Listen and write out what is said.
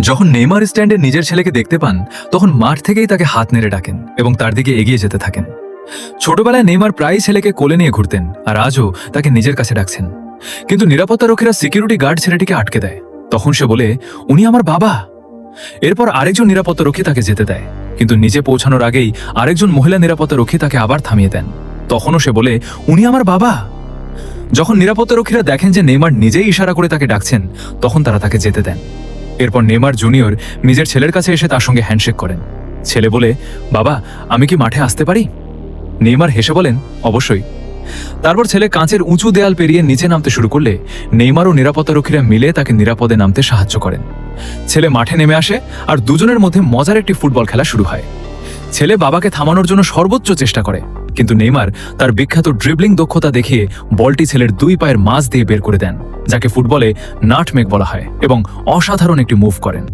যখন নেইমার স্ট্যান্ডে নিজের ছেলেকে দেখতে পান তখন মাঠ থেকেই তাকে হাত নেড়ে ডাকেন এবং তার দিকে এগিয়ে যেতে থাকেন। ছোটবেলায় নেইমার প্রায়ই ছেলেকে কোলে নিয়ে ঘুরতেন আর আজও তাকে নিজের কাছে ডাকছেন। কিন্তু নিরাপত্তারক্ষীরা সিকিউরিটি গার্ড ছেলেটিকে আটকে দেয়। তখন সে বলে, উনি আমার বাবা। এরপর আরেকজন নিরাপত্তারক্ষী তাকে যেতে দেয়, কিন্তু নিজে পৌঁছানোর আগেই আরেকজন মহিলা নিরাপত্তারক্ষী তাকে আবার থামিয়ে দেন। তখনও সে বলে, উনি আমার বাবা। যখন নিরাপত্তারক্ষীরা দেখেন যে নেইমার নিজেই ইশারা করে তাকে ডাকছেন, তখন তারা তাকে যেতে দেন। এরপর নেইমার জুনিয়র নিজের ছেলের কাছে এসে তার সঙ্গে হ্যান্ডশেক করেন। ছেলে বলে, বাবা, আমি কি মাঠে আসতে পারি? নেইমার হেসে বলেন, অবশ্যই। তারপর ছেলে কাঁচের উঁচু দেয়াল পেরিয়ে নিচে নামতে শুরু করলে নেইমার ও নিরাপত্তারক্ষীরা মিলে তাকে নিরাপদে নামতে সাহায্য করেন। ছেলে মাঠে নেমে আসে আর দুজনের মধ্যে মজার একটি ফুটবল খেলা শুরু হয়। ছেলে বাবাকে থামানোর জন্য সর্বোচ্চ চেষ্টা করে, কিন্তু নেইমার তার বিখ্যাত ড্রিবলিং দক্ষতা দেখিয়ে বলটি ছেলের দুই পায়ের মাঝ দিয়ে বের করে দেন, যাকে ফুটবলে নাটমেগ বলা হয়, এবং অসাধারণ একটি মুভ করেন।